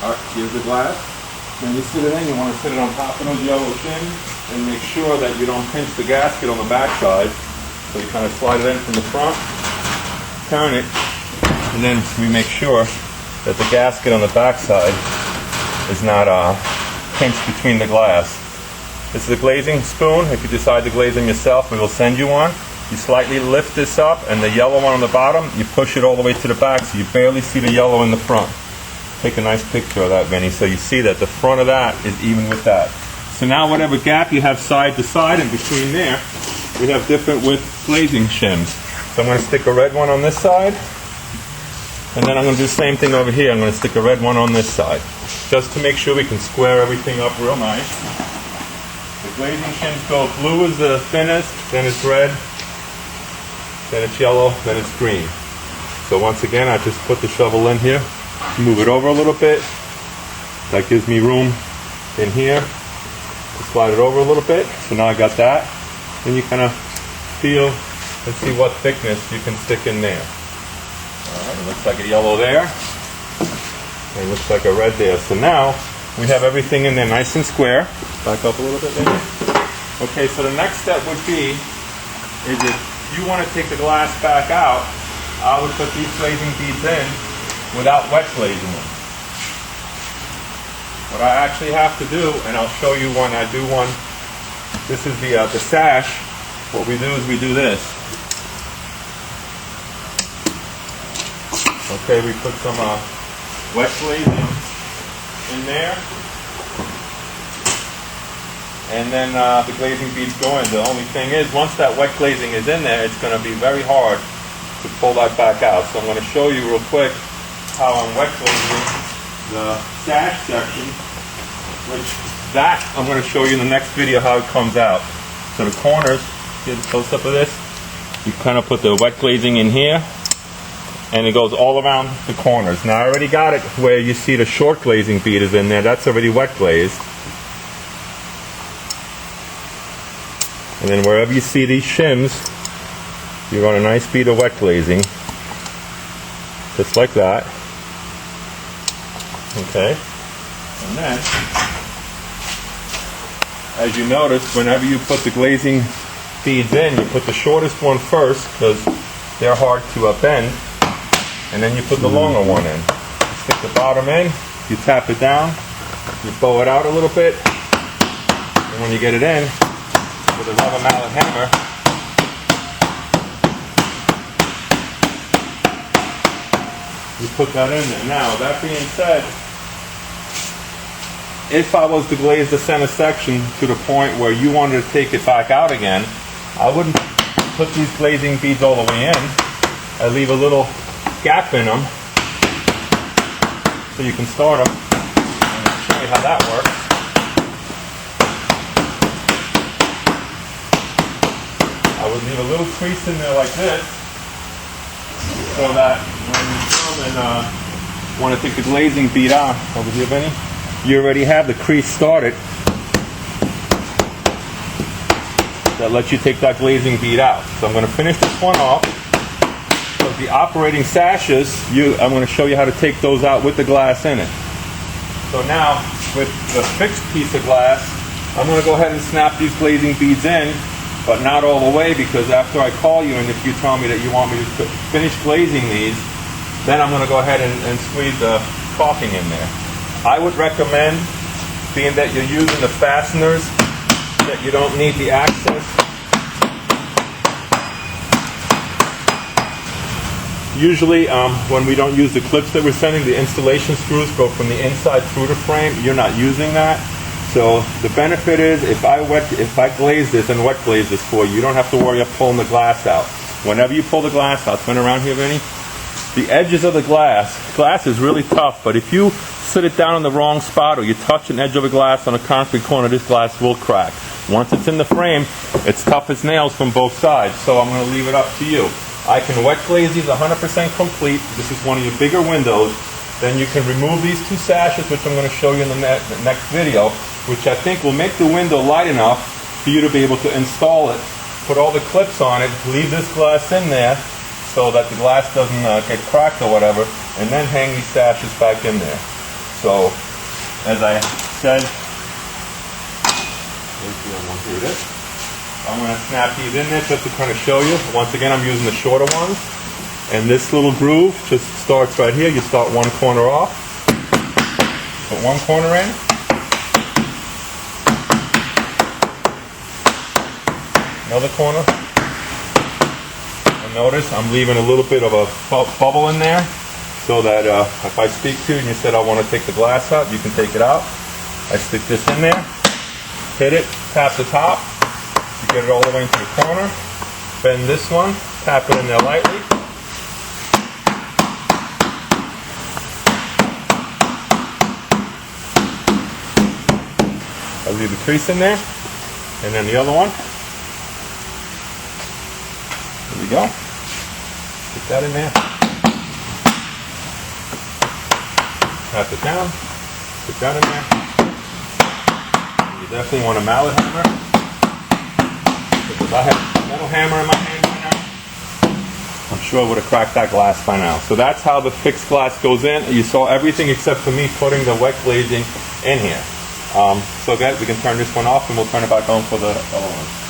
Alright, here's the glass. When you sit it in, you want to sit it on top of those yellow shims and make sure that you don't pinch the gasket on the back side. So you kind of slide it in from the front, turn it, and then we make sure that the gasket on the back side is not pinched between the glass. This is a glazing spoon. If you decide to glaze them yourself, we will send you one. You slightly lift this up, and the yellow one on the bottom, you push it all the way to the back so you barely see the yellow in the front. Take a nice picture of that, Vinny, so you see that the front of that is even with that. So now whatever gap you have side to side and between there, we have different width glazing shims. So I'm going to stick a red one on this side, and then I'm going to do the same thing over here. I'm going to stick a red one on this side, just to make sure we can square everything up real nice. The glazing shims go blue is the thinnest, then it's red, then it's yellow, then it's green. So once again, I just put the shovel in here, move it over a little bit. That gives me room in here to slide it over a little bit. So now I got that. Then you kind of feel and see what thickness you can stick in there. Alright, it looks like a yellow there. It looks like a red there. So now we have everything in there nice and square. Back up a little bit, maybe. Okay, so the next step would be is if you want to take the glass back out, I would put these glazing beads in without wet glazing them. What I actually have to do, and I'll show you when I do one, this is the sash. What we do is we do this. Okay, we put some wet glazing in there, and then the glazing beads go in. The only thing is, once that wet glazing is in there, it's going to be very hard to pull that back out. So I'm going to show you real quick how I'm wet glazing the sash section, which that I'm going to show you in the next video how it comes out. So the corners, get a close up of this, you kind of put the wet glazing in here, and it goes all around the corners. Now I already got it where you see the short glazing bead is in there, that's already wet glazed. And then wherever you see these shims, you run a nice bead of wet glazing, just like that. Okay, and then, as you notice, whenever you put the glazing beads in, you put the shortest one first because they're hard to bend, and then you put the longer one in. You stick the bottom in, you tap it down, you bow it out a little bit, and when you get it in, with a rubber mallet hammer, you put that in there. Now, that being said, if I was to glaze the center section to the point where you wanted to take it back out again, I wouldn't put these glazing beads all the way in. I leave a little gap in them so you can start them. I'll show you how that works. I would leave a little crease in there like this so that when you come and want to take the glazing bead out, over here, Benny, you already have the crease started that lets you take that glazing bead out. So I'm going to finish this one off. So the operating sashes, I'm going to show you how to take those out with the glass in it. So now, with the fixed piece of glass, I'm going to go ahead and snap these glazing beads in, but not all the way, because after I call you and if you tell me that you want me to finish glazing these, then I'm going to go ahead and squeeze the caulking in there. I would recommend, being that you're using the fasteners, that you don't need the access. Usually, when we don't use the clips that we're sending, the installation screws go from the inside through the frame. You're not using that. So the benefit is, if I glaze this and wet glaze this for you, you don't have to worry about pulling the glass out. Whenever you pull the glass out, turn around here, Vinny. The edges of the glass is really tough, but if you sit it down in the wrong spot or you touch an edge of a glass on a concrete corner, this glass will crack. Once it's in the frame, it's tough as nails from both sides, so I'm going to leave it up to you. I can wet glaze these 100% complete. This is one of your bigger windows. Then you can remove these two sashes, which I'm going to show you in the next video, which I think will make the window light enough for you to be able to install it, put all the clips on it, leave this glass in there so that the glass doesn't get cracked or whatever, and then hang these sashes back in there. So, as I said, here it is. I'm going to snap these in there just to kind of show you. Once again, I'm using the shorter ones. And this little groove just starts right here. You start one corner off. Put one corner in. Another corner. And notice I'm leaving a little bit of a bubble in there so that if I speak to you and you said I want to take the glass out, you can take it out. I stick this in there, hit it, tap the top, you get it all the way into the corner, bend this one, tap it in there lightly. I'll leave the crease in there, and then the other one. There we go. Put that in there. Tap it down. Put that in there. You definitely want a mallet hammer, because I have a metal hammer in my hand right now. I'm sure I would have cracked that glass by now. So that's how the fixed glass goes in. You saw everything except for me putting the wet glazing in here. So guys, we can turn this one off and we'll turn it back on for the other one.